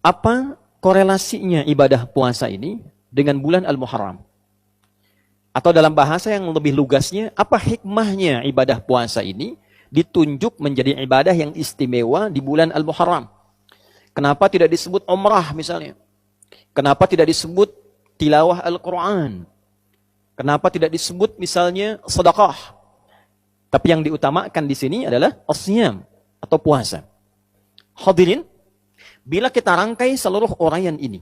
Apa korelasinya ibadah puasa ini dengan bulan Al-Muharram? Atau dalam bahasa yang lebih lugasnya, apa hikmahnya ibadah puasa ini ditunjuk menjadi ibadah yang istimewa di bulan Al-Muharram? Kenapa tidak disebut umrah misalnya? Kenapa tidak disebut tilawah Al-Quran? Kenapa tidak disebut misalnya sedekah? Tapi yang diutamakan di sini adalah as-siyam atau puasa. Hadirin, bila kita rangkai seluruh uraian ini,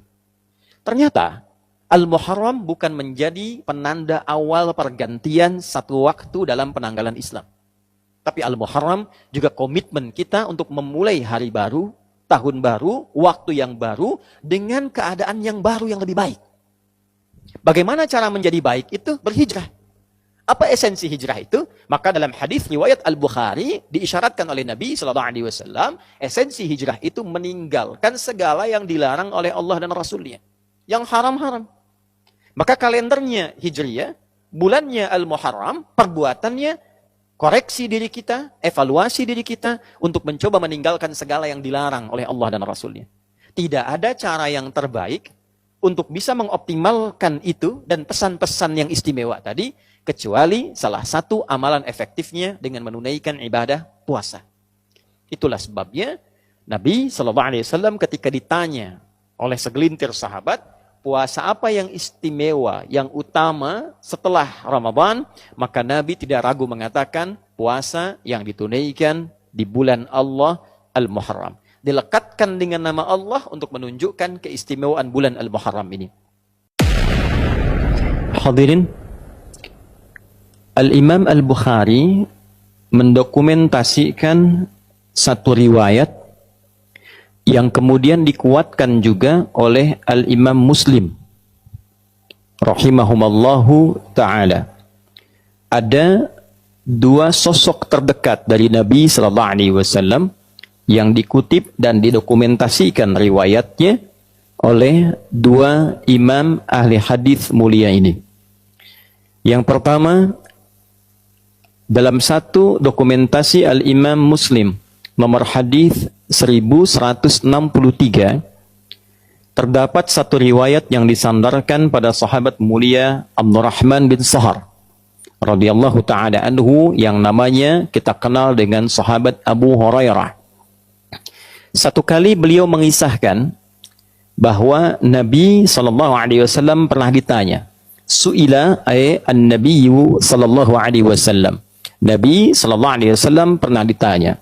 ternyata Al-Muharram bukan menjadi penanda awal pergantian satu waktu dalam penanggalan Islam. Tapi Al-Muharram juga komitmen kita untuk memulai hari baru, tahun baru, waktu yang baru, dengan keadaan yang baru yang lebih baik. Bagaimana cara menjadi baik itu? Berhijrah. Apa esensi hijrah itu? Maka dalam hadis riwayat Al-Bukhari diisyaratkan oleh Nabi SAW, esensi hijrah itu meninggalkan segala yang dilarang oleh Allah dan Rasulnya. Yang haram-haram. Maka kalendernya Hijriyah, bulannya Al-Muharram, perbuatannya koreksi diri kita, evaluasi diri kita untuk mencoba meninggalkan segala yang dilarang oleh Allah dan Rasulnya. Tidak ada cara yang terbaik untuk bisa mengoptimalkan itu dan pesan-pesan yang istimewa tadi, kecuali salah satu amalan efektifnya dengan menunaikan ibadah puasa. Itulah sebabnya Nabi SAW ketika ditanya oleh segelintir sahabat, puasa apa yang istimewa, yang utama setelah Ramadan, maka Nabi tidak ragu mengatakan puasa yang ditunaikan di bulan Allah Al-Muharram. Dilekatkan dengan nama Allah untuk menunjukkan keistimewaan bulan Al-Muharram ini. Hadirin, Al-Imam Al-Bukhari mendokumentasikan satu riwayat yang kemudian dikuatkan juga oleh Al-Imam Muslim rahimahumallahu ta'ala. Ada dua sosok terdekat dari Nabi SAW yang dikutip dan didokumentasikan riwayatnya oleh dua imam ahli hadis mulia ini. Yang pertama, dalam satu dokumentasi Al-Imam Muslim nomor hadis 1163 terdapat satu riwayat yang disandarkan pada sahabat mulia Abdurrahman bin Sahar radhiyallahu taala anhu yang namanya kita kenal dengan sahabat Abu Hurairah. Satu kali beliau mengisahkan bahwa Nabi SAW pernah ditanya, su'ila an-nabiyyu sallallahu alaihi wasallam. Nabi SAW pernah ditanya,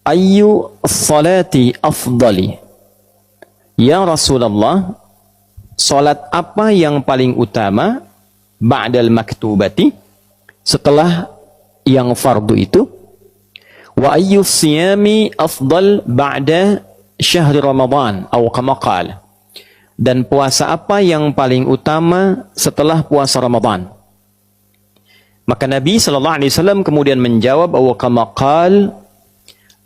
ayyu salati afdali? Ya Rasulullah, salat apa yang paling utama ba'dal maktubati, setelah yang fardu itu? Wa ayyu siyami afdal ba'da syahri Ramadan atau kama qala? Dan puasa apa yang paling utama setelah puasa Ramadan? Maka Nabi SAW kemudian menjawab, wa kama qala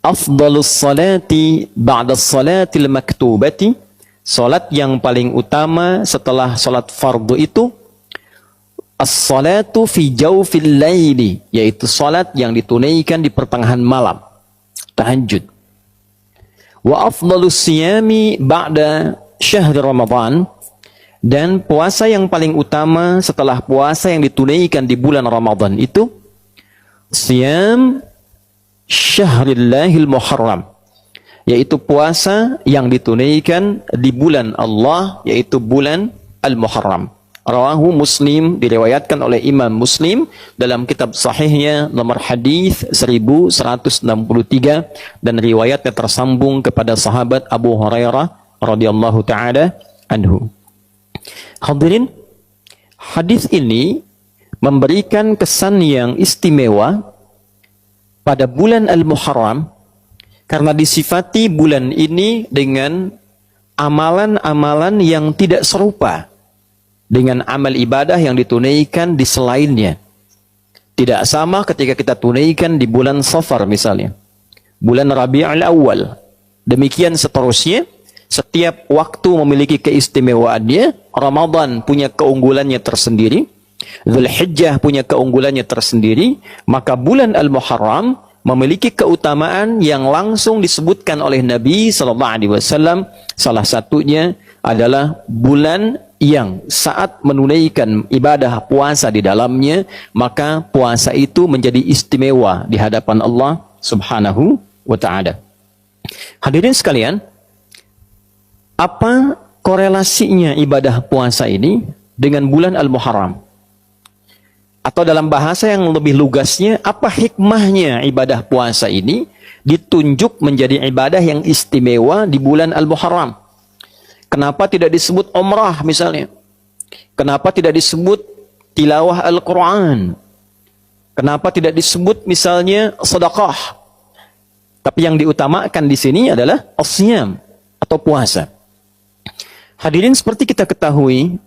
afdalus salati ba'da salatil maktubati, salat yang paling utama setelah salat fardu itu as-salatu fi jawfil laili, yaitu salat yang ditunaikan di pertengahan malam, tahajud. Wa afdalus siyami ba'da syahri Ramadan, dan puasa yang paling utama setelah puasa yang ditunaikan di bulan Ramadan itu siyam Syahrillahil Muharram, yaitu puasa yang ditunaikan di bulan Allah, yaitu bulan Al-Muharram. Rawahu Muslim, diriwayatkan oleh Imam Muslim dalam kitab sahihnya nomor hadis 1163, dan riwayatnya tersambung kepada sahabat Abu Hurairah radhiyallahu taala anhu. Hadirin, hadis ini memberikan kesan yang istimewa pada bulan Al-Muharram karena disifati bulan ini dengan amalan-amalan yang tidak serupa dengan amal ibadah yang ditunaikan di selainnya. Tidak sama ketika kita tunaikan di bulan Safar misalnya, bulan Rabi'ul Awal. Demikian seterusnya, setiap waktu memiliki keistimewaannya. Ramadan punya keunggulannya tersendiri, Dzulhijjah punya keunggulannya tersendiri, maka bulan Al-Muharram memiliki keutamaan yang langsung disebutkan oleh Nabi SAW. Salah satunya adalah bulan yang saat menunaikan ibadah puasa di dalamnya, maka puasa itu menjadi istimewa di hadapan Allah Subhanahu wa ta'ala. Hadirin sekalian, apa korelasinya ibadah puasa ini dengan bulan Al-Muharram? Atau dalam bahasa yang lebih lugasnya, apa hikmahnya ibadah puasa ini ditunjuk menjadi ibadah yang istimewa di bulan Al-Muharram? Kenapa tidak disebut umrah misalnya? Kenapa tidak disebut tilawah Al-Quran? Kenapa tidak disebut misalnya sedekah? Tapi yang diutamakan di sini adalah as-siyam atau puasa. Hadirin, seperti kita ketahui,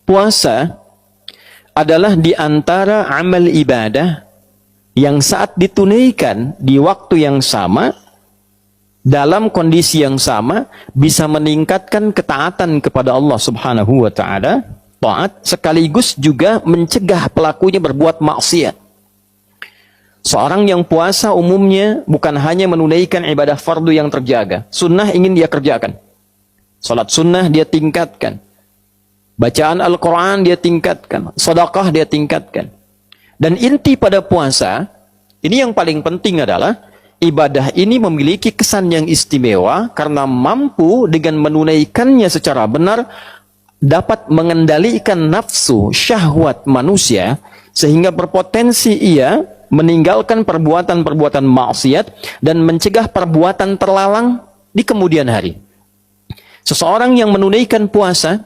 puasa adalah di antara amal ibadah yang saat ditunaikan di waktu yang sama, dalam kondisi yang sama, bisa meningkatkan ketaatan kepada Allah Subhanahu wa ta'ala, taat, sekaligus juga mencegah pelakunya berbuat maksiat. Seorang yang puasa umumnya bukan hanya menunaikan ibadah fardu yang terjaga, sunnah ingin dia kerjakan. Salat sunnah dia tingkatkan. Bacaan Al-Quran dia tingkatkan. Sedekah dia tingkatkan. Dan inti pada puasa, ini yang paling penting adalah, ibadah ini memiliki kesan yang istimewa karena mampu dengan menunaikannya secara benar, dapat mengendalikan nafsu, syahwat manusia, sehingga berpotensi ia meninggalkan perbuatan-perbuatan maksiat dan mencegah perbuatan terlarang di kemudian hari. Seseorang yang menunaikan puasa,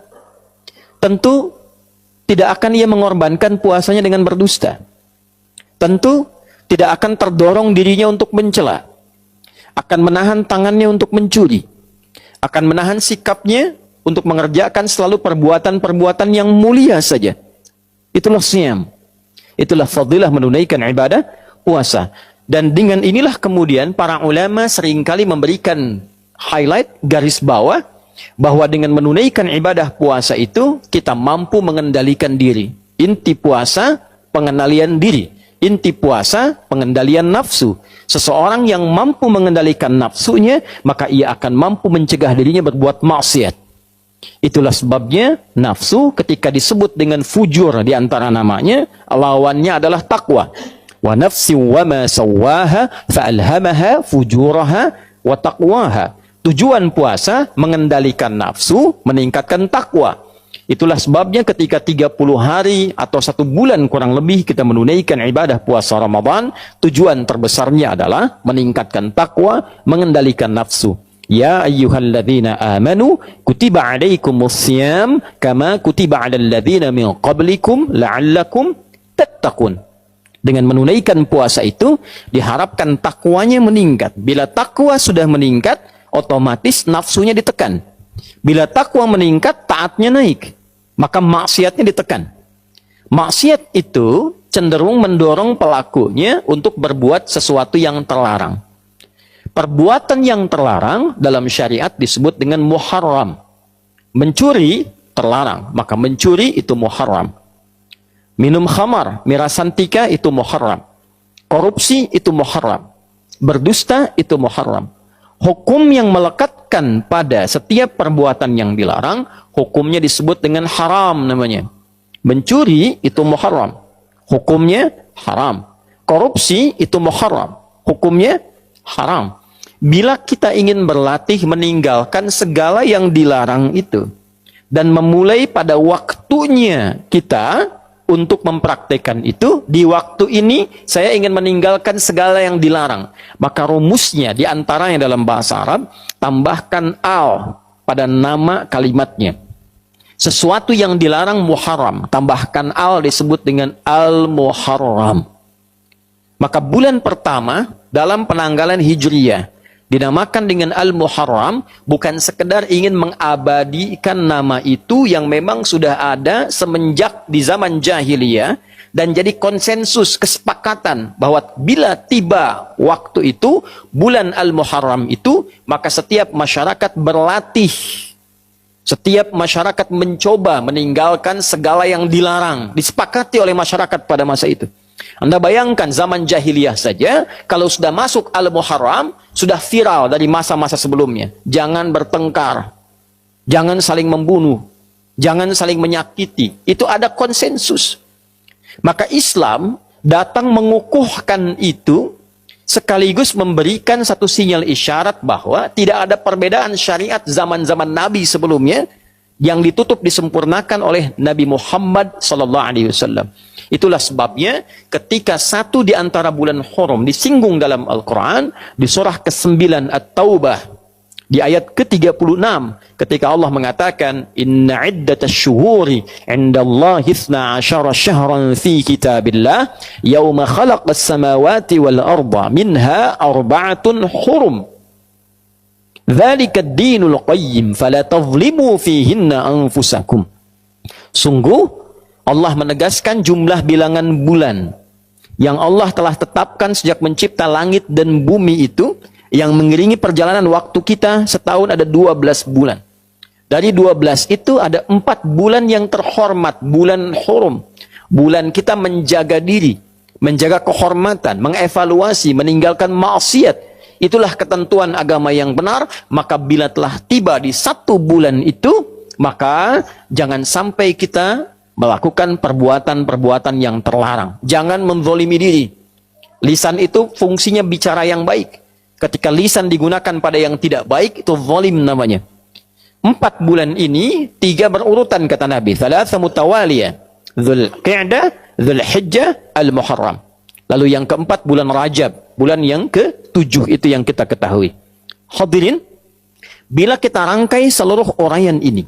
tentu tidak akan ia mengorbankan puasanya dengan berdusta. Tentu tidak akan terdorong dirinya untuk mencela. Akan menahan tangannya untuk mencuri. Akan menahan sikapnya untuk mengerjakan selalu perbuatan-perbuatan yang mulia saja. Itulah siyam. Itulah fadilah menunaikan ibadah puasa. Dan dengan inilah kemudian para ulama seringkali memberikan highlight, garis bawah, bahwa dengan menunaikan ibadah puasa itu kita mampu mengendalikan diri. Inti puasa pengendalian diri. Inti puasa pengendalian nafsu. Seseorang yang mampu mengendalikan nafsunya, maka ia akan mampu mencegah dirinya berbuat maksiat. Itulah sebabnya nafsu ketika disebut dengan fujur di antara namanya, lawannya adalah takwa. Wa nafsi wa ma sawwaha fa'alhamaha fujuraha wa taqwaha. Tujuan puasa mengendalikan nafsu, meningkatkan takwa. Itulah sebabnya ketika 30 hari atau 1 bulan kurang lebih kita menunaikan ibadah puasa Ramadan, tujuan terbesarnya adalah meningkatkan takwa, mengendalikan nafsu. Ya ayyuhalladzina amanu kutiba alaikumussyam kama kutiba alal ladzina min qablikum la'allakum tattaqun. Dengan menunaikan puasa itu diharapkan takwanya meningkat. Bila takwa sudah meningkat, otomatis nafsunya ditekan. Bila takwa meningkat, taatnya naik. Maka maksiatnya ditekan. Maksiat itu cenderung mendorong pelakunya untuk berbuat sesuatu yang terlarang. Perbuatan yang terlarang dalam syariat disebut dengan muharram. Mencuri terlarang, maka mencuri itu muharram. Minum khamar, miras santika itu muharram. Korupsi itu muharram. Berdusta itu muharram. Hukum yang melekatkan pada setiap perbuatan yang dilarang, hukumnya disebut dengan haram namanya. Mencuri itu muharram, hukumnya haram. Korupsi itu muharram, hukumnya haram. Bila kita ingin berlatih meninggalkan segala yang dilarang itu, dan memulai pada waktunya kita untuk mempraktekkan itu, di waktu ini saya ingin meninggalkan segala yang dilarang. Maka rumusnya diantaranya dalam bahasa Arab, tambahkan al pada nama kalimatnya. Sesuatu yang dilarang muharram, tambahkan al disebut dengan al-muharram. Maka bulan pertama dalam penanggalan Hijriyah dinamakan dengan Al-Muharram, bukan sekedar ingin mengabadikan nama itu yang memang sudah ada semenjak di zaman jahiliyah, dan jadi konsensus, kesepakatan bahwa bila tiba waktu itu, bulan Al-Muharram itu, maka setiap masyarakat berlatih, setiap masyarakat mencoba meninggalkan segala yang dilarang, disepakati oleh masyarakat pada masa itu. Anda bayangkan zaman jahiliyah saja, kalau sudah masuk Al-Muharram, sudah viral dari masa-masa sebelumnya. Jangan bertengkar, jangan saling membunuh, jangan saling menyakiti. Itu ada konsensus. Maka Islam datang mengukuhkan itu, sekaligus memberikan satu sinyal isyarat bahwa tidak ada perbedaan syariat zaman-zaman Nabi sebelumnya yang ditutup disempurnakan oleh Nabi Muhammad SAW. Itulah sebabnya ketika satu di antara bulan Hurum disinggung dalam Al-Quran, di surah ke-9 At-Taubah, di ayat ke-36, ketika Allah mengatakan, Inna iddatash syuhuri indallahi 12 syahran fi kitabillah, yawma khalaqas samawati wal arda, minha arba'atun hurum. Dzalika ad-dinul qayyim, fala tadhlimu fihinna anfusakum. Sungguh, Allah menegaskan jumlah bilangan bulan yang Allah telah tetapkan sejak mencipta langit dan bumi itu, yang mengiringi perjalanan waktu kita setahun ada 12 bulan. Dari 12 itu ada 4 bulan yang terhormat, bulan Hurum. Bulan kita menjaga diri, menjaga kehormatan, mengevaluasi, meninggalkan maksiat. Itulah ketentuan agama yang benar. Maka bila telah tiba di 1 bulan itu, maka jangan sampai kita melakukan perbuatan-perbuatan yang terlarang. Jangan menzalimi diri. Lisan itu fungsinya bicara yang baik. Ketika lisan digunakan pada yang tidak baik, itu zalim namanya. 4 bulan ini 3 berurutan kata Nabi. Thalatha mutawaliyah. Dzulqa'dah, Dzulhijjah, Al-Muharram. Lalu yang keempat bulan Rajab. Bulan yang ke-7 itu yang kita ketahui. Hadirin, bila kita rangkai seluruh uraian ini,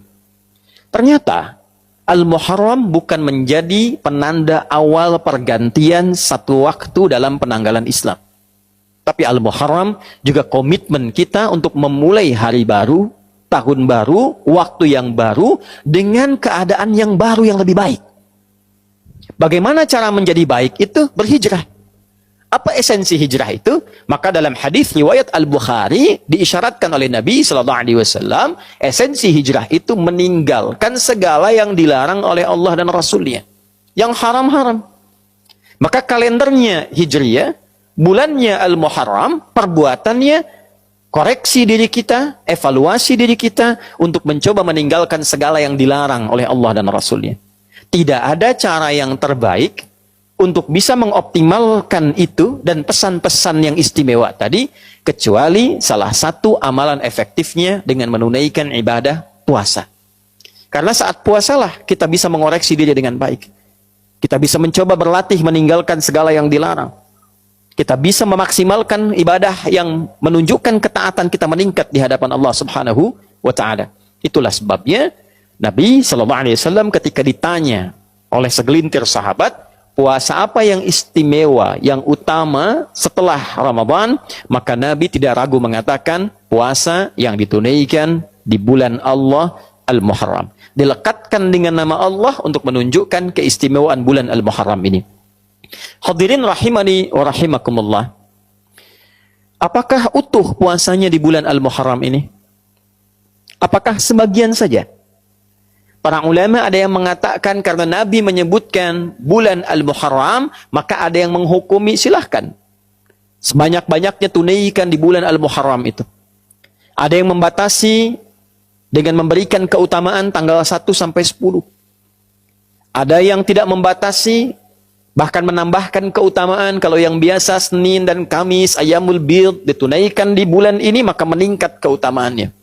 ternyata Al-Muharram bukan menjadi penanda awal pergantian satu waktu dalam penanggalan Islam. Tapi Al-Muharram juga komitmen kita untuk memulai hari baru, tahun baru, waktu yang baru, dengan keadaan yang baru yang lebih baik. Bagaimana cara menjadi baik itu? Berhijrah. Apa esensi hijrah itu? Maka dalam hadis riwayat Al-Bukhari diisyaratkan oleh Nabi SAW, esensi hijrah itu meninggalkan segala yang dilarang oleh Allah dan Rasulnya. Yang haram-haram. Maka kalendernya Hijriyah, bulannya Al-Muharram, perbuatannya koreksi diri kita, evaluasi diri kita untuk mencoba meninggalkan segala yang dilarang oleh Allah dan Rasulnya. Tidak ada cara yang terbaik untuk bisa mengoptimalkan itu dan pesan-pesan yang istimewa tadi, kecuali salah satu amalan efektifnya dengan menunaikan ibadah puasa. Karena saat puasalah kita bisa mengoreksi diri dengan baik. Kita bisa mencoba berlatih meninggalkan segala yang dilarang. Kita bisa memaksimalkan ibadah yang menunjukkan ketaatan kita meningkat di hadapan Allah Subhanahu wa Ta'ala. Itulah sebabnya Nabi SAW ketika ditanya oleh segelintir sahabat, puasa apa yang istimewa, yang utama setelah Ramadan, maka Nabi tidak ragu mengatakan puasa yang ditunaikan di bulan Allah Al-Muharram. Dilekatkan dengan nama Allah untuk menunjukkan keistimewaan bulan Al-Muharram ini. Hadirin rahimani wa rahimakumullah. Apakah utuh puasanya di bulan Al-Muharram ini? Apakah sebagian saja? Para ulama ada yang mengatakan karena Nabi menyebutkan bulan Al-Muharram, maka ada yang menghukumi silahkan. Sebanyak-banyaknya tunaikan di bulan Al-Muharram itu. Ada yang membatasi dengan memberikan keutamaan tanggal 1 sampai 10. Ada yang tidak membatasi, bahkan menambahkan keutamaan kalau yang biasa Senin dan Kamis, Ayyamul Bid ditunaikan di bulan ini, maka meningkat keutamaannya.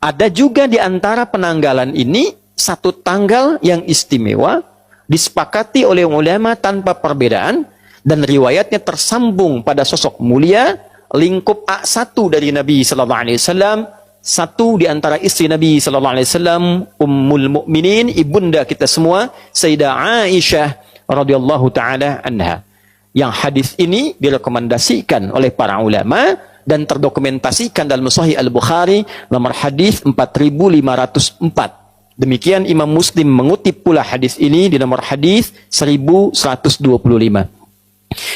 Ada juga di antara penanggalan ini satu tanggal yang istimewa, disepakati oleh ulama tanpa perbedaan, dan riwayatnya tersambung pada sosok mulia, lingkup A1 dari Nabi SAW, satu di antara istri Nabi SAW, Ummul Mukminin, ibunda kita semua, Sayyidah Aisyah radhiyallahu taala anha. Yang hadis ini direkomendasikan oleh para ulama dan terdokumentasikan dalam Sahih Al-Bukhari nomor hadis 4504. Demikian Imam Muslim mengutip pula hadis ini di nomor hadis 1125.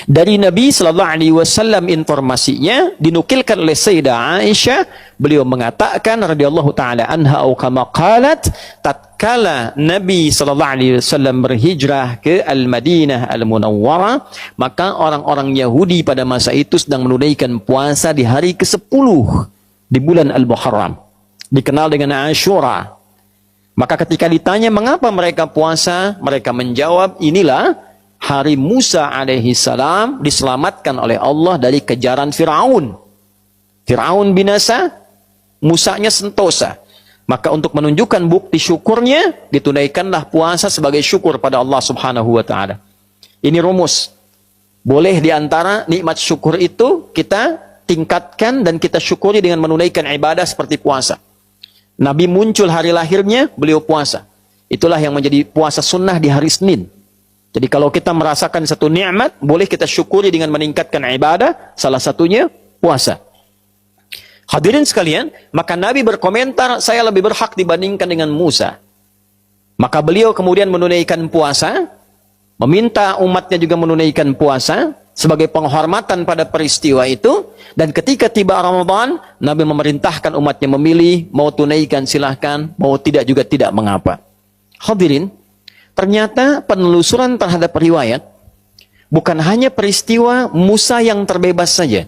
Dari Nabi sallallahu alaihi wasallam informasinya dinukilkan oleh Sayyidah Aisyah Beliau mengatakan radhiyallahu taala anha au kama qalat, tatkala Nabi sallallahu alaihi wasallam berhijrah ke Al-Madinah Al-Munawwarah, maka orang-orang Yahudi pada masa itu sedang menunaikan puasa di hari ke-10 di bulan Al-Muharram, dikenal dengan Ashura. Maka ketika ditanya mengapa mereka puasa, mereka menjawab, inilah hari Musa alaihi salam diselamatkan oleh Allah dari kejaran Firaun. Firaun binasa, Musanya sentosa. Maka untuk menunjukkan bukti syukurnya, ditunaikanlah puasa sebagai syukur pada Allah Subhanahu wa taala. Ini rumus. Boleh diantara nikmat syukur itu kita tingkatkan dan kita syukuri dengan menunaikan ibadah seperti puasa. Nabi muncul hari lahirnya, beliau puasa. Itulah yang menjadi puasa sunnah di hari Senin. Jadi kalau kita merasakan satu nikmat, boleh kita syukuri dengan meningkatkan ibadah, salah satunya puasa. Hadirin sekalian, maka Nabi berkomentar, saya lebih berhak dibandingkan dengan Musa. Maka beliau kemudian menunaikan puasa, meminta umatnya juga menunaikan puasa, sebagai penghormatan pada peristiwa itu. Dan ketika tiba Ramadan, Nabi memerintahkan umatnya memilih, mau tunaikan silahkan, mau tidak juga tidak mengapa. Hadirin, ternyata penelusuran terhadap riwayat, bukan hanya peristiwa Musa yang terbebas saja.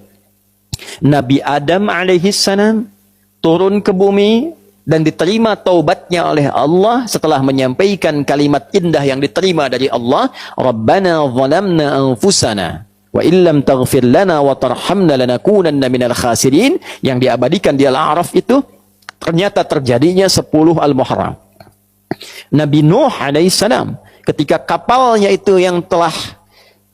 Nabi Adam alaihissalam turun ke bumi dan diterima taubatnya oleh Allah setelah menyampaikan kalimat indah yang diterima dari Allah, Rabbana zalamna anfusana wa illam taghfir lana wa tarhamna lanakunanna minal khasirin, yang diabadikan di Al-A'raf itu ternyata terjadinya 10 Al-Muharram. Nabi Nuh alaihissalam ketika kapalnya itu yang telah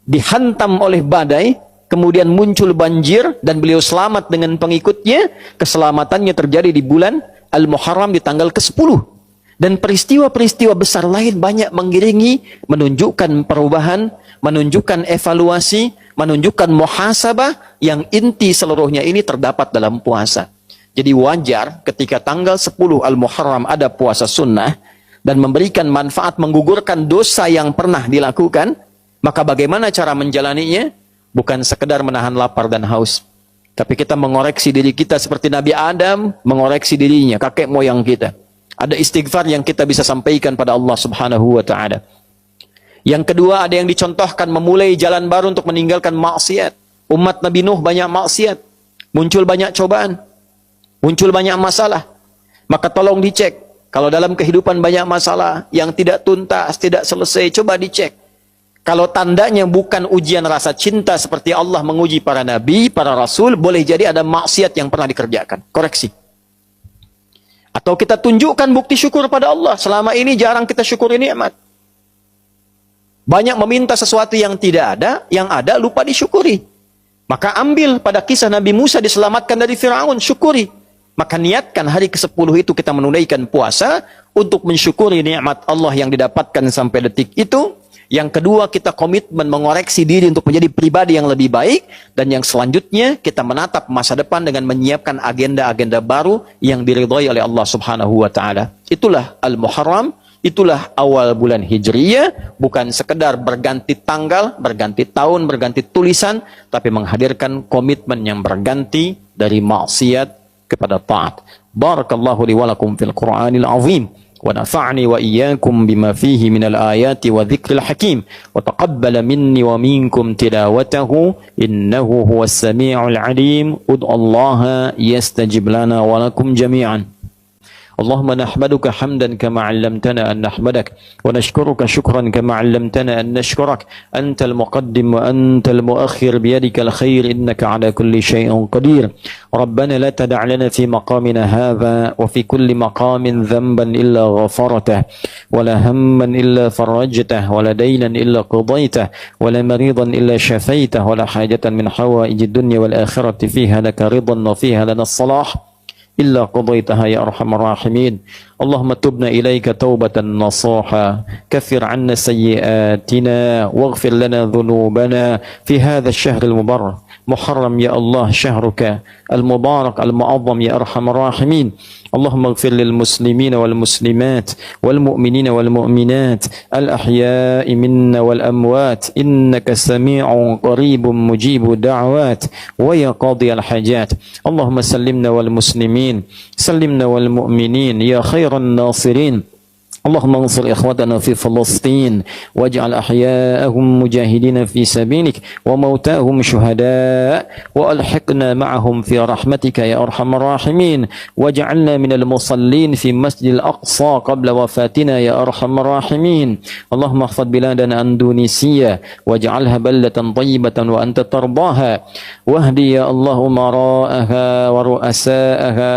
dihantam oleh badai, kemudian muncul banjir dan beliau selamat dengan pengikutnya, keselamatannya terjadi di bulan Al-Muharram di tanggal ke-10. Dan peristiwa-peristiwa besar lain banyak mengiringi, menunjukkan perubahan, menunjukkan evaluasi, menunjukkan muhasabah yang inti seluruhnya ini terdapat dalam puasa. Jadi wajar ketika tanggal 10 Al-Muharram ada puasa sunnah dan memberikan manfaat menggugurkan dosa yang pernah dilakukan, maka bagaimana cara menjalaninya? Bukan sekedar menahan lapar dan haus, tapi kita mengoreksi diri kita seperti Nabi Adam mengoreksi dirinya, kakek moyang kita. Ada istighfar yang kita bisa sampaikan pada Allah Subhanahu wa taala. Yang kedua, ada yang dicontohkan memulai jalan baru untuk meninggalkan maksiat. Umat Nabi Nuh banyak maksiat, muncul banyak cobaan, muncul banyak masalah. Maka tolong dicek. Kalau dalam kehidupan banyak masalah yang tidak tuntas, tidak selesai, coba dicek. Kalau tandanya bukan ujian rasa cinta seperti Allah menguji para nabi, para rasul, boleh jadi ada maksiat yang pernah dikerjakan. Koreksi. Atau kita tunjukkan bukti syukur pada Allah. Selama ini jarang kita syukuri nikmat. Banyak meminta sesuatu yang tidak ada, yang ada lupa disyukuri. Maka ambil pada kisah Nabi Musa diselamatkan dari Firaun, syukuri. Maka niatkan hari ke-10 itu kita menunaikan puasa untuk mensyukuri nikmat Allah yang didapatkan sampai detik itu. Yang kedua, kita komitmen mengoreksi diri untuk menjadi pribadi yang lebih baik. Dan yang selanjutnya, kita menatap masa depan dengan menyiapkan agenda-agenda baru yang diridhai oleh Allah Subhanahu wa ta'ala. Itulah Al-Muharram, itulah awal bulan Hijriyah. Bukan sekedar berganti tanggal, berganti tahun, berganti tulisan, tapi menghadirkan komitmen yang berganti dari maksiat kepada taat. Barakallahu li wa lakum fil Qur'anil azim. ونفعني وإياكم بما فيه من الآيات وذكر الحكيم وتقبل مني ومنكم تلاوته إنه هو السميع العليم ادعوا الله يستجب لنا ولكم جميعا اللهم نحمدك حمدا كما علمتنا أن نحمدك ونشكرك شكرا كما علمتنا أن نشكرك أنت المقدم وأنت المؤخر بيدك الخير إنك على كل شيء قدير ربنا لا تدع لنا في مقامنا هذا وفي كل مقام ذنبا إلا غفرته ولا هما إلا فرجته ولا دينا إلا قضيته ولا مريضا إلا شفيته ولا حاجة من حوائج الدنيا والآخرة فيها لك رضا وفيها لنا الصلاح إلا قضيتها يا أرحم الراحمين اللهم تبنا إليك توبة نصوحا كفر عنا سيئاتنا واغفر لنا ذنوبنا في هذا الشهر المبارك محرم يا الله شهرك المبارك المعظم يا أرحم الراحمين اللهم اغفر للمسلمين والمسلمات والمؤمنين والمؤمنات الأحياء منا والأموات إنك سميع قريب مجيب الدعوات ويا قاضي الحاجات اللهم سلمنا والمسلمين الراحمين سلمنا والمؤمنين يا خير الناصرين اللهم انصر إخوتنا في فلسطين واجعل أحياءهم مجاهدين في سبيلك وموتاهم شهداء وألحقنا معهم في رحمتك يا أرحم الراحمين واجعلنا من المصلين في مسجد الأقصى قبل وفاتنا يا أرحم الراحمين اللهم احفظ بلادنا أندونيسيا واجعلها بلدة طيبة وأنت ترضاها واهدي يا الله أمراءها ورؤساءها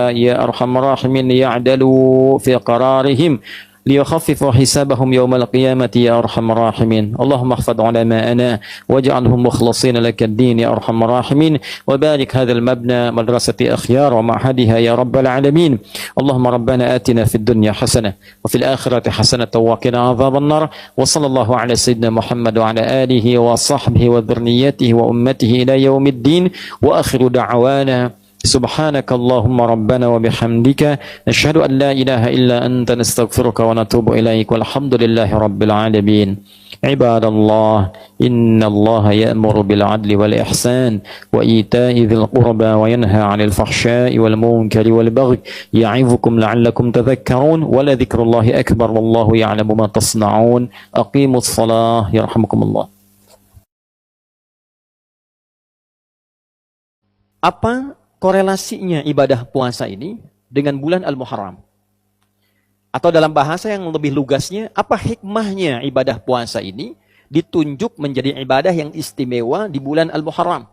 يا أرحم الراحمين يعدلوا في قرارهم ليخففوا حسابهم يوم القيامة يا أرحم الراحمين اللهم احفظ علماءنا واجعلهم مخلصين لك الدين يا أرحم الراحمين وبارك هذا المبنى مدرسة أخيار ومعهدها يا رب العالمين اللهم ربنا آتنا في الدنيا حسنة وفي الآخرة حسنة وقنا عذاب النار وصلى الله على سيدنا محمد وعلى آله وصحبه وذريته وأمته إلى يوم الدين وآخر دعوانا سبحانك اللهم ربنا وبحمدك نشهد أن لا إله إلا أنت نستغفرك ونتوب إليك والحمد لله رب العالمين عباد الله إن الله يأمر بالعدل والإحسان وإيتاء ذي القربى وينهى عن الفحشاء والمنكر والبغي يعظكم لعلكم تذكرون ولذكر الله أكبر والله يعلم ما تصنعون أقيموا الصلاة يرحمكم الله. Apa korelasinya ibadah puasa ini dengan bulan Al-Muharram? Atau dalam bahasa yang lebih lugasnya, apa hikmahnya ibadah puasa ini ditunjuk menjadi ibadah yang istimewa di bulan Al-Muharram?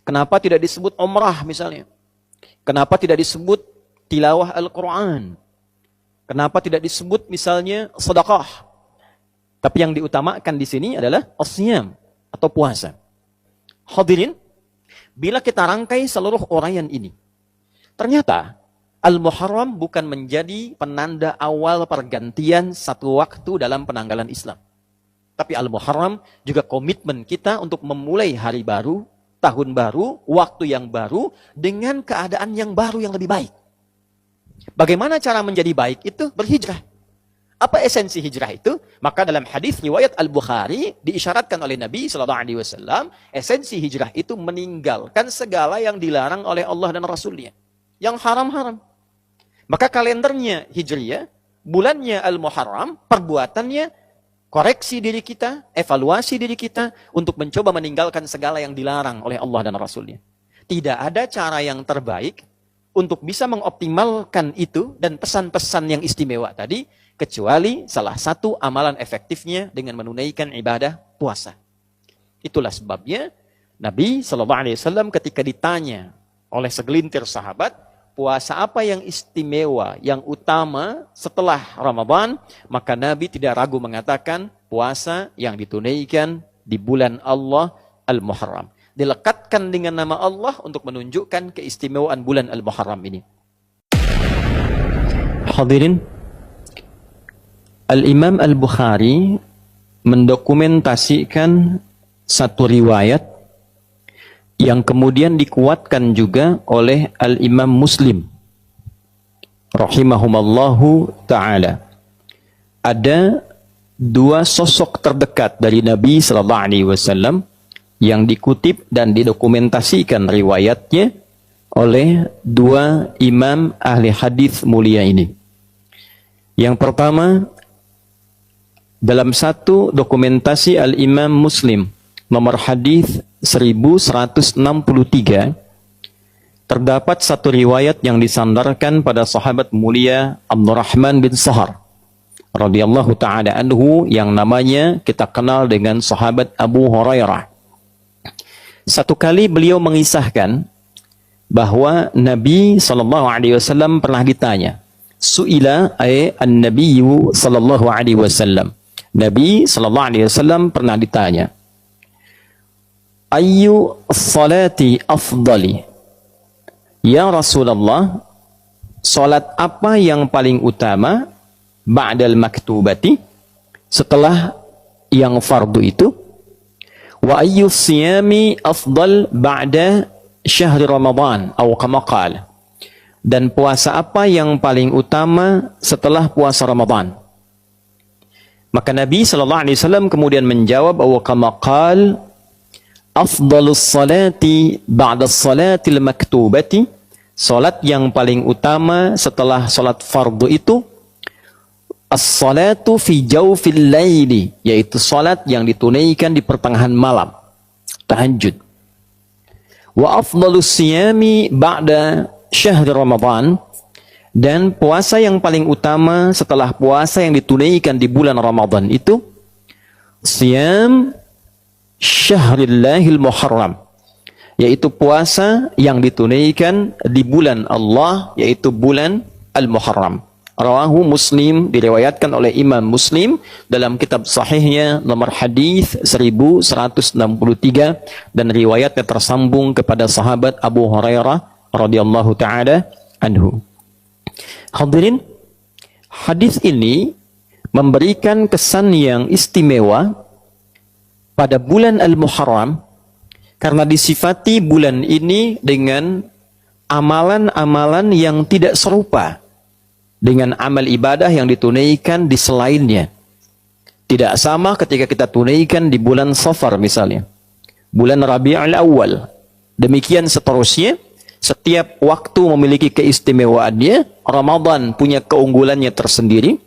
Kenapa tidak disebut umrah misalnya? Kenapa tidak disebut tilawah Al-Quran? Kenapa tidak disebut misalnya sedekah? Tapi yang diutamakan di sini adalah as-siyam atau puasa. Hadirin, bila kita rangkai seluruh uraian ini, ternyata Al-Muharram bukan menjadi penanda awal pergantian satu waktu dalam penanggalan Islam. Tapi Al-Muharram juga komitmen kita untuk memulai hari baru, tahun baru, waktu yang baru, dengan keadaan yang baru yang lebih baik. Bagaimana cara menjadi baik itu? Berhijrah. Apa esensi hijrah itu? Maka dalam hadis riwayat Al-Bukhari diisyaratkan oleh Nabi SAW, esensi hijrah itu meninggalkan segala yang dilarang oleh Allah dan Rasulnya. Yang haram-haram. Maka kalendernya Hijriyah, bulannya Al-Muharram, perbuatannya koreksi diri kita, evaluasi diri kita untuk mencoba meninggalkan segala yang dilarang oleh Allah dan Rasulnya. Tidak ada cara yang terbaik untuk bisa mengoptimalkan itu dan pesan-pesan yang istimewa tadi, kecuali salah satu amalan efektifnya dengan menunaikan ibadah puasa. Itulah sebabnya Nabi SAW ketika ditanya oleh segelintir sahabat, puasa apa yang istimewa, yang utama setelah Ramadan, maka Nabi tidak ragu mengatakan puasa yang ditunaikan di bulan Allah Al-Muharram. Dilekatkan dengan nama Allah untuk menunjukkan keistimewaan bulan Al-Muharram ini. Hadirin, Al-Imam Al-Bukhari mendokumentasikan satu riwayat yang kemudian dikuatkan juga oleh Al-Imam Muslim rahimahumallahu ta'ala. Ada dua sosok terdekat dari Nabi SAW yang dikutip dan didokumentasikan riwayatnya oleh dua imam ahli hadis mulia ini. Yang pertama, dalam satu dokumentasi Al-Imam Muslim nomor hadis 1163 terdapat satu riwayat yang disandarkan pada sahabat mulia Abdurrahman bin Sahar radhiyallahu taala anhu yang namanya kita kenal dengan sahabat Abu Hurairah. Satu kali beliau mengisahkan bahwa Nabi SAW pernah ditanya, su'ila an-nabiyyu sallallahu alaihi wasallam. Nabi SAW pernah ditanya, ayyu salati afdali? Ya Rasulullah, salat apa yang paling utama ba'dal maktubati, setelah yang fardu itu? Wa ayyu siyami afdal ba'da syahri Ramadan atau kama qala? Dan puasa apa yang paling utama setelah puasa Ramadan? Maka Nabi SAW kemudian menjawab, wa kama qala afdalus salati ba'da salatil maktubati Salat yang paling utama setelah salat fardu itu as-salatu fi jawfil laili, yaitu salat yang ditunaikan di pertengahan malam, tahajud. Wa afdalus siyami ba'da syahr Ramadan, dan puasa yang paling utama setelah puasa yang ditunaikan di bulan Ramadan itu siyam syahrillahil muharram, yaitu puasa yang ditunaikan di bulan Allah, yaitu bulan Al-Muharram. Rawahu Muslim, diriwayatkan oleh Imam Muslim dalam kitab sahihnya nomor hadis 1163, dan riwayatnya tersambung kepada sahabat Abu Hurairah radhiyallahu taala anhu. Hadirin, hadis ini memberikan kesan yang istimewa pada bulan Al-Muharram karena disifati bulan ini dengan amalan-amalan yang tidak serupa dengan amal ibadah yang ditunaikan di selainnya. Tidak sama ketika kita tunaikan di bulan Safar misalnya, bulan Rabiul Awal. Demikian seterusnya, setiap waktu memiliki keistimewaannya. Ramadan punya keunggulannya tersendiri,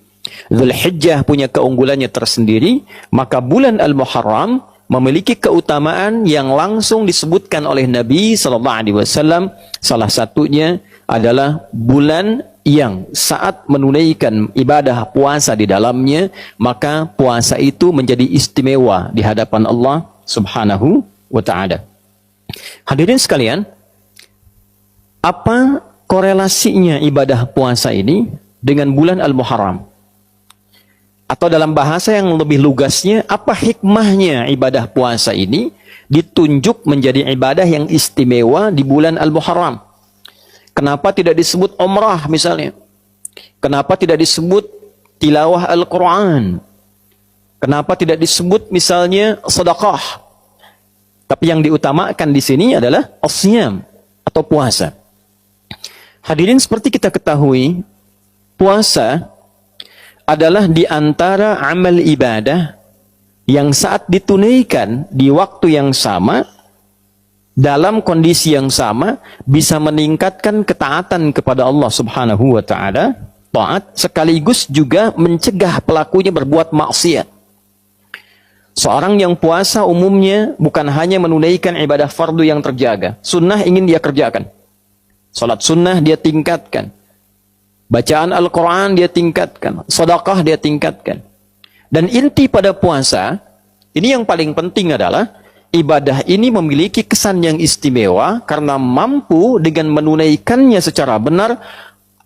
Dzulhijjah punya keunggulannya tersendiri, maka bulan Al-Muharram memiliki keutamaan yang langsung disebutkan oleh Nabi SAW. Salah satunya adalah bulan yang saat menunaikan ibadah puasa di dalamnya, maka puasa itu menjadi istimewa di hadapan Allah Subhanahu wa ta'ala. Hadirin sekalian, apa korelasinya ibadah puasa ini dengan bulan Al-Muharram? Atau dalam bahasa yang lebih lugasnya, apa hikmahnya ibadah puasa ini ditunjuk menjadi ibadah yang istimewa di bulan Al-Muharram? Kenapa tidak disebut umrah misalnya? Kenapa tidak disebut tilawah Al-Quran? Kenapa tidak disebut misalnya sedekah? Tapi yang diutamakan di sini adalah as-siyam atau puasa. Hadirin, seperti kita ketahui, puasa adalah di antara amal ibadah yang saat ditunaikan di waktu yang sama, dalam kondisi yang sama, bisa meningkatkan ketaatan kepada Allah Subhanahu wa ta'ala, taat, sekaligus juga mencegah pelakunya berbuat maksiat. Seorang yang puasa umumnya bukan hanya menunaikan ibadah fardu yang terjaga, sunnah ingin dia kerjakan, salat sunnah dia tingkatkan, bacaan Al-Quran dia tingkatkan, sedekah dia tingkatkan. Dan inti pada puasa ini yang paling penting adalah ibadah ini memiliki kesan yang istimewa karena mampu dengan menunaikannya secara benar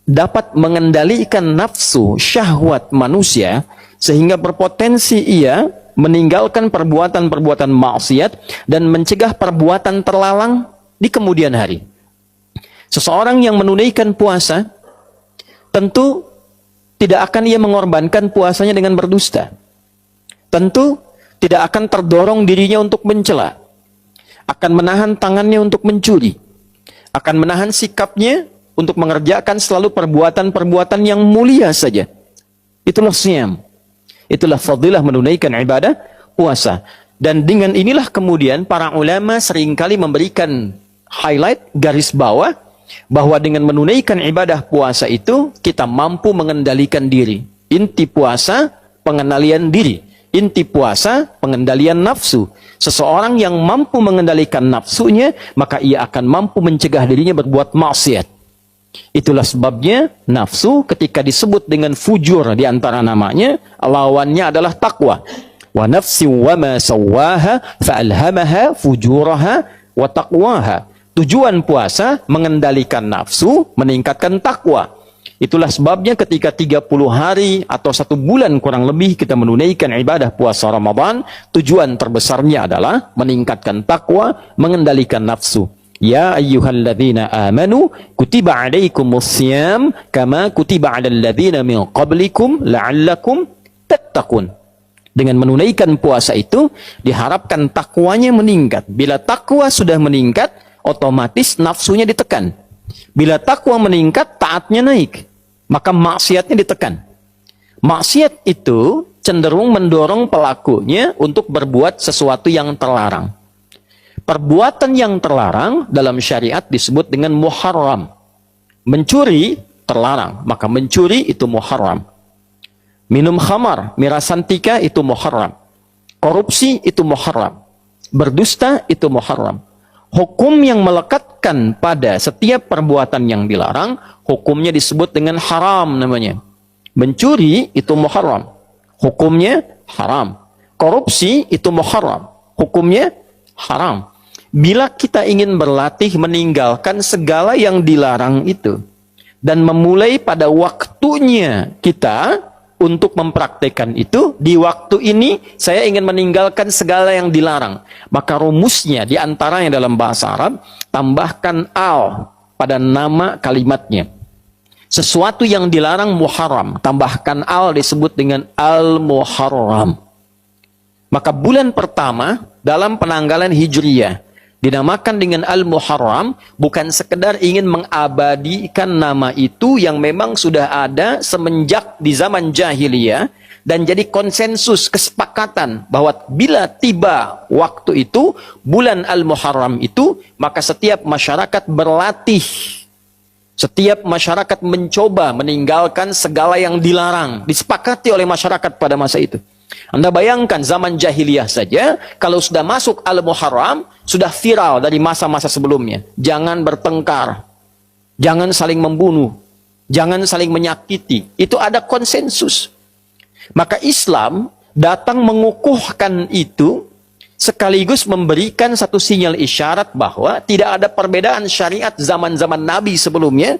dapat mengendalikan nafsu syahwat manusia sehingga berpotensi ia meninggalkan perbuatan-perbuatan maksiat dan mencegah perbuatan terlarang di kemudian hari. Seseorang yang menunaikan puasa tentu tidak akan ia mengorbankan puasanya dengan berdusta. Tentu tidak akan terdorong dirinya untuk mencela, akan menahan tangannya untuk mencuri, akan menahan sikapnya untuk mengerjakan selalu perbuatan-perbuatan yang mulia saja. Itulah siyam, itulah fadilah menunaikan ibadah puasa. Dan dengan inilah kemudian para ulama seringkali memberikan highlight, garis bawah, bahwa dengan menunaikan ibadah puasa itu kita mampu mengendalikan diri. Inti puasa pengendalian diri, inti puasa pengendalian nafsu. Seseorang yang mampu mengendalikan nafsunya, maka ia akan mampu mencegah dirinya berbuat maksiat. Itulah sebabnya nafsu ketika disebut dengan fujur di antara namanya, lawannya adalah takwa. Wa nafsi wa ma sawwaha fa'alhamaha fujuraha wa taqwaha. Tujuan puasa mengendalikan nafsu, meningkatkan takwa. Itulah sebabnya ketika 30 hari atau 1 bulan kurang lebih kita menunaikan ibadah puasa Ramadan, tujuan terbesarnya adalah meningkatkan takwa, mengendalikan nafsu. Ya ayyuhalladzina amanu kutiba alaikumussyam kama kutiba alal ladzina min qablikum la'allakum tattaqun. Dengan menunaikan puasa itu diharapkan takwanya meningkat. Bila takwa sudah meningkat, otomatis nafsunya ditekan. Bila takwa meningkat, taatnya naik, maka maksiatnya ditekan. Maksiat itu cenderung mendorong pelakunya untuk berbuat sesuatu yang terlarang. Perbuatan yang terlarang dalam syariat disebut dengan muharram. Mencuri terlarang, maka mencuri itu muharram. Minum khamar, mirasantika itu muharram. Korupsi itu muharram. Berdusta itu muharram. Hukum yang melekatkan pada setiap perbuatan yang dilarang, hukumnya disebut dengan haram namanya. Mencuri itu muharram. Hukumnya haram. Korupsi itu muharram. Hukumnya haram. Bila kita ingin berlatih meninggalkan segala yang dilarang itu, dan memulai pada waktunya kita untuk mempraktekkan itu, di waktu ini saya ingin meninggalkan segala yang dilarang. Maka rumusnya di antaranya dalam bahasa Arab, tambahkan al pada nama kalimatnya. Sesuatu yang dilarang muharram, tambahkan al disebut dengan al-muharram. Maka bulan pertama dalam penanggalan Hijriyah dinamakan dengan Al-Muharram, bukan sekedar ingin mengabadikan nama itu yang memang sudah ada semenjak di zaman jahiliyah, dan jadi konsensus, kesepakatan bahwa bila tiba waktu itu, bulan Al-Muharram itu, maka setiap masyarakat berlatih, setiap masyarakat mencoba meninggalkan segala yang dilarang, disepakati oleh masyarakat pada masa itu. Anda bayangkan zaman jahiliyah saja, kalau sudah masuk Al-Muharram, sudah viral dari masa-masa sebelumnya. Jangan bertengkar, jangan saling membunuh, jangan saling menyakiti. Itu ada konsensus. Maka Islam datang mengukuhkan itu, sekaligus memberikan satu sinyal isyarat bahwa tidak ada perbedaan syariat zaman-zaman Nabi sebelumnya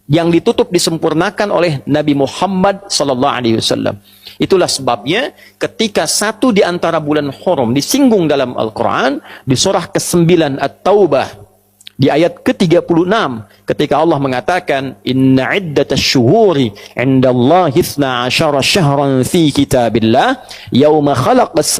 yang ditutup disempurnakan oleh Nabi Muhammad SAW. Itulah sebabnya ketika satu di antara bulan Hurum disinggung dalam Al-Quran, di surah ke-9 At-Taubah, di ayat ke-36, ketika Allah mengatakan, Inna iddatash syuhuri indallahi 12 syahran fi kitabillah, yawma khalaqas